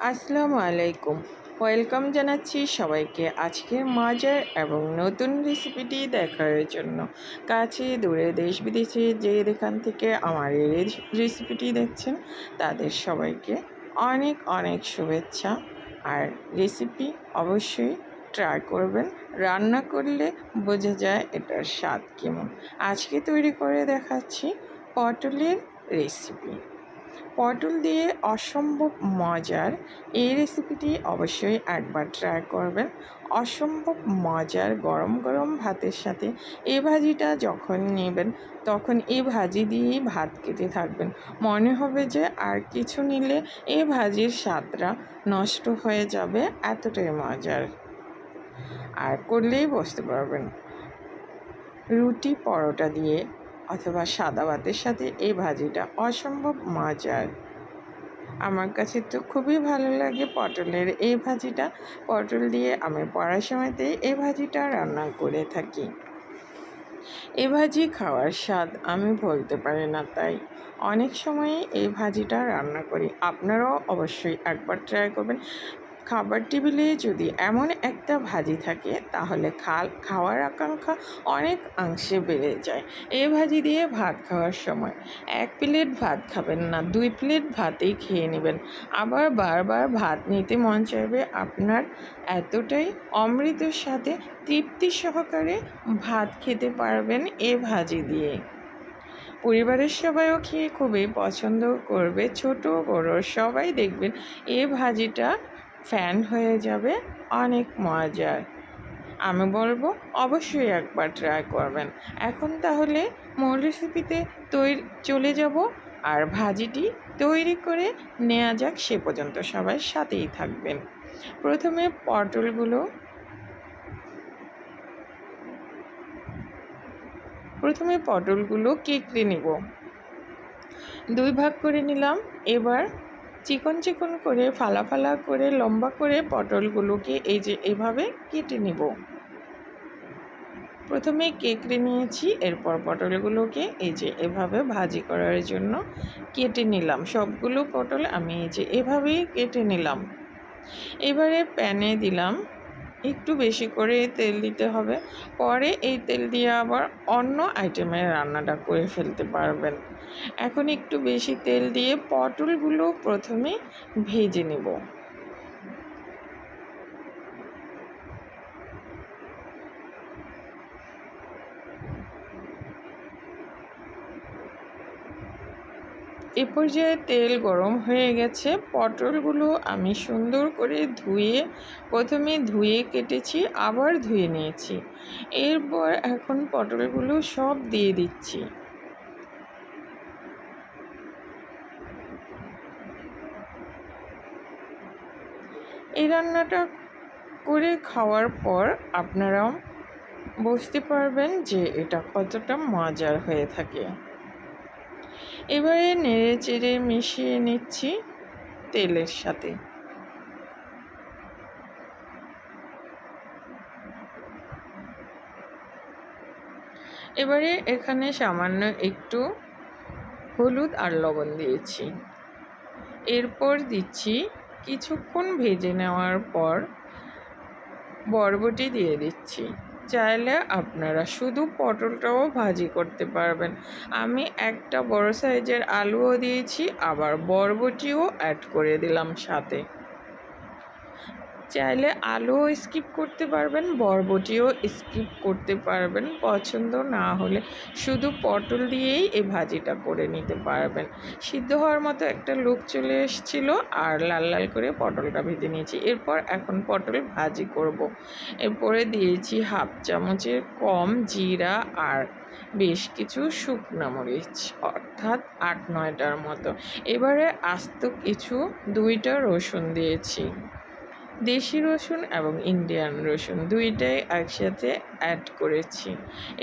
আসসালামু আলাইকুম। ওয়েলকাম জানাচ্ছি সবাইকে আজকের মজার এবং নতুন রেসিপিটি দেখার জন্য। কাছে দূরে দেশ বিদেশে যে যেখান থেকে আমার এই রেসিপিটি দেখছেন তাদের সবাইকে অনেক অনেক শুভেচ্ছা। আর রেসিপি অবশ্যই ট্রাই করবেন। রান্না করলে বোঝা যায় এটার স্বাদ কেমন। আজকে তৈরি করে দেখাচ্ছি পটলের রেসিপি। পটল দিয়ে অসম্ভব মজার এই রেসিপিটি অবশ্যই একবার ট্রাই করবেন। অসম্ভব মজার গরম গরম ভাতের সাথে এই ভাজিটা যখন নেবেন তখন এই ভাজি দিয়েই ভাত খেতে থাকবেন। মনে হবে যে আর কিছু নিলে এই ভাজির স্বাদটা নষ্ট হয়ে যাবে, এতটাই মজার। আর করলেই বুঝতে পারবেন। রুটি পরোটা দিয়ে অথবা সাদা ভাতের সাথে এই ভাজিটা অসম্ভব মজার। আমার কাছে তো খুবই ভালো লাগে পটলের এই ভাজিটা। পটল দিয়ে আমি পড়ার সময়তেই এই ভাজিটা রান্না করে থাকি। এই ভাজি খাওয়ার স্বাদ আমি বলতে পারি না, তাই অনেক সময়ই এই ভাজিটা রান্না করি। আপনারাও অবশ্যই একবার ট্রাই করবেন। খাবার টেবিলে যদি এমন একটা ভাজি থাকে তাহলে খাওয়ার আকাঙ্ক্ষা অনেকাংশে বেড়ে যায়। এই ভাজি দিয়ে ভাত খাওয়ার সময় 1 প্লেট ভাত খাবেন না, 2 প্লেট ভাতেই খেয়ে নেবেন। আবার বারবার ভাত নিতে মন চাইবে আপনার। এতটাই অমৃতের সাথে তৃপ্তি সহকারে ভাত খেতে পারবেন এ ভাজি দিয়ে। পরিবারের সবাইও খেয়ে খুবই পছন্দ করবে। ছোট বড় সবাই দেখবেন এ ভাজিটা ফ্যান হয়ে যাবে। অনেক মজার। আমি বলবো অবশ্যই একবার ট্রাই করবেন। এখন তাহলে মূল রেসিপিতে চলে যাব আর ভাজিটি তৈরি করে নেওয়া যাক। সে পর্যন্ত সবাই সাথেই থাকবেন। প্রথমে পটলগুলো কেটে নেব। 2 ভাগ করে নিলাম। এবার চিকন চিকন করে ফালা ফালা করে লম্বা করে পটলগুলোকে এই যে এভাবে কেটে নেব। প্রথমে কেটে নিয়েছি, এরপর পটলগুলোকে এই যে এভাবে ভাজি করার জন্য কেটে নিলাম। সবগুলো পটল আমি এই যে এভাবেই কেটে নিলাম। এবারে প্যানে দিলাম, একটু বেশি করে তেল দিতে হবে। পরে এই তেল দিয়ে আবার অন্য আইটেমের রান্নাটা করে ফেলতে পারবেন। এখন একটু বেশি তেল দিয়ে পটলগুলো প্রথমে ভেজে নেব। এ পর্যায়ে তেল গরম হয়ে গেছে। পটলগুলো আমি সুন্দর করে প্রথমে ধুয়ে কেটেছি, আবার ধুয়ে নিয়েছি। এরপর এখন পটলগুলো সব দিয়ে দিচ্ছি। এই রান্নাটা করে খাওয়ার পর আপনারাও বুঝতে পারবেন যে এটা কতটা মজার হয়ে থাকে। এবারে নেড়ে চেড়ে মিশিয়ে নিচ্ছি তেলের সাথে। এবারে এখানে সামান্য একটু হলুদ আর লবণ দিয়েছি। এরপর দিচ্ছি কিছুক্ষণ ভেজে নেওয়ার পর বরবটি দিয়ে দিচ্ছি। চাইলে আপনারা শুধু পটলটাও ভাজি করতে পারবেন। আমি একটা বড় সাইজের আলুও দিয়েছি, আবার বরবটিও অ্যাড করে দিলাম সাথে। চাইলে আলুও স্কিপ করতে পারবেন, বরবটিও স্কিপ করতে পারবেন। পছন্দ না হলে শুধু পটল দিয়েই এই ভাজিটা করে নিতে পারবেন। সিদ্ধ হওয়ার মতো একটা লুক চলে এসেছিলো আর লাল লাল করে পটলটা ভেজে নিয়েছি। এরপর এখন পটল ভাজি করব। এরপরে দিয়েছি 1/2 চামচের কম জিরা আর বেশ কিছু শুকনো মরিচ, অর্থাৎ 8-9টার মতো। এবারে আস্ত কিছু 2টা রসুন দিয়েছি। দেশি রসুন এবং ইন্ডিয়ান রসুন 2টাই একসাথে অ্যাড করেছি।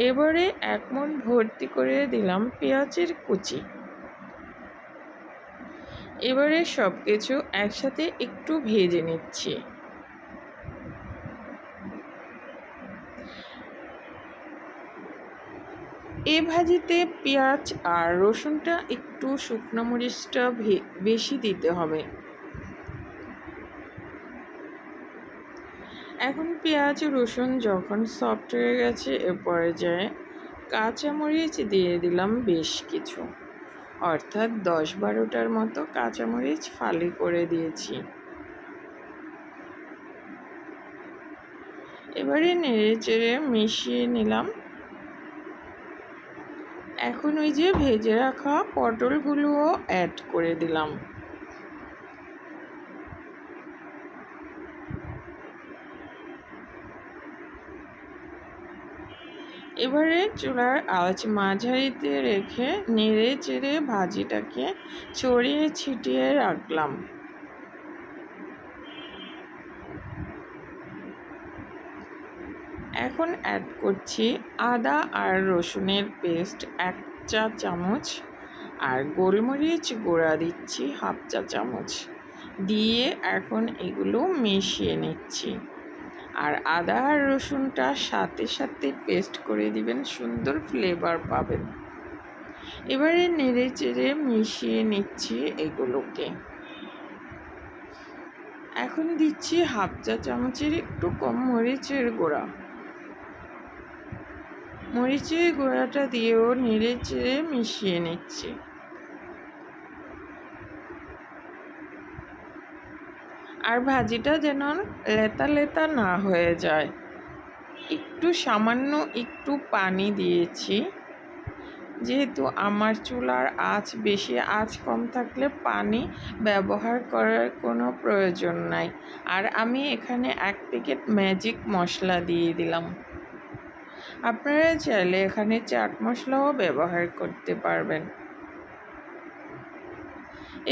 এবারে 1 মণ ভর্তি করে দিলাম পেঁয়াজের কুচি। এবারে সব কিছু একসাথে একটু ভেজে নিচ্ছি। এই ভাজিতে পেঁয়াজ আর রসুনটা একটু শুকনো মরিচটা বেশি দিতে হবে। এখন পেঁয়াজ রসুন যখন সফট হয়ে গেছে এ পর্যায়ে কাঁচামরিচ দিয়ে দিলাম বেশ কিছু, অর্থাৎ 10-12টার মতো কাঁচামরিচ ফালি করে দিয়েছি। এবারে নেড়ে চেড়ে মিশিয়ে নিলাম। এখন ওই যে ভেজে রাখা পটলগুলোও অ্যাড করে দিলাম। এবারে চুলার আঁচ মাঝারিতে রেখে নেড়ে চেড়ে ভাজিটাকে ছড়িয়ে ছিটিয়ে রাখলাম। এখন অ্যাড করছি আদা আর রসুনের পেস্ট 1 চা চামচ, আর গোলমরিচ গুঁড়া দিচ্ছি 1/2 চা চামচ দিয়ে এখন এগুলো মিশিয়ে নিচ্ছি। আর আদা আর রসুনটা সাথে সাথে পেস্ট করে দিবেন, সুন্দর ফ্লেভার পাবেন। এবারে নেড়ে চেড়ে মিশিয়ে নিচ্ছি এগুলোকে। এখন দিচ্ছি 1/2 চা চামচের একটু কম মরিচের গুঁড়া। মরিচের গুঁড়াটা দিয়েও নেড়ে চেড়ে মিশিয়ে নিচ্ছি। আর ভাজিটা যেন লেতা লেতা না হয়ে যায়, একটু সামান্য একটু পানি দিয়েছি, যেহেতু আমার চুলার আঁচ বেশি, আঁচ কম থাকলে পানি ব্যবহার করার কোনো প্রয়োজন নাই। আর আমি এখানে 1 প্যাকেট ম্যাজিক মশলা দিয়ে দিলাম। আপনারা চাইলে এখানে চাট মশলাও ব্যবহার করতে পারবেন।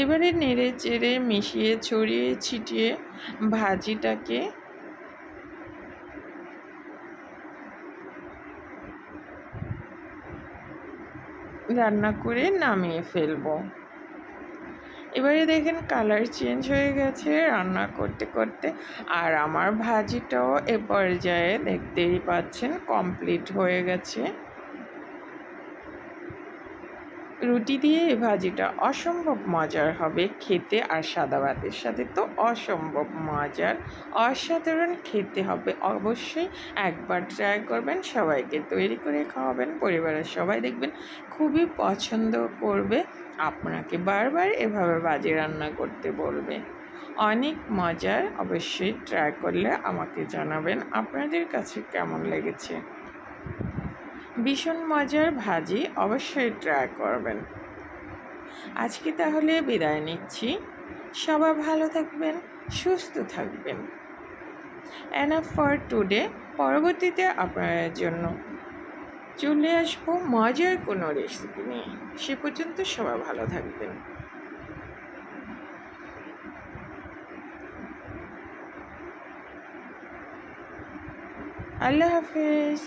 এবারে নেড়ে চেড়ে মিশিয়ে ছড়িয়ে ছিটিয়ে ভাজিটাকে রান্না করে নামিয়ে ফেলবো। এবারে দেখেন কালার চেঞ্জ হয়ে গেছে রান্না করতে করতে, আর আমার ভাজিটাও এ পর্যায়ে দেখতেই পাচ্ছেন কমপ্লিট হয়ে গেছে। রুটি দিয়ে এই ভাজিটা অসম্ভব মজার হবে খেতে, আর সাদা ভাতের সাথে তো অসম্ভব মজার, অসাধারণ খেতে হবে। অবশ্যই একবার ট্রাই করবেন, সবাইকে তৈরি করে খাওয়াবেন, পরিবারের সবাই দেখবেন খুবই পছন্দ করবে, আপনাকে বারবার এভাবে ভাজি রান্না করতে বলবে। অনেক মজার, অবশ্যই ট্রাই করলে আমাকে জানাবেন আপনাদের কাছে কেমন লেগেছে। ভীষণ মজার ভাজি, অবশ্যই ট্রাই করবেন। আজকে তাহলে বিদায় নিচ্ছি। সবাই ভালো থাকবেন, সুস্থ থাকবেন। Enough for today. পরবর্তীতে আপনাদের জন্য চলে আসবো মজার কোনো রেসিপি নিয়ে। সে পর্যন্ত সবাই ভালো থাকবেন। আল্লাহ হাফেজ।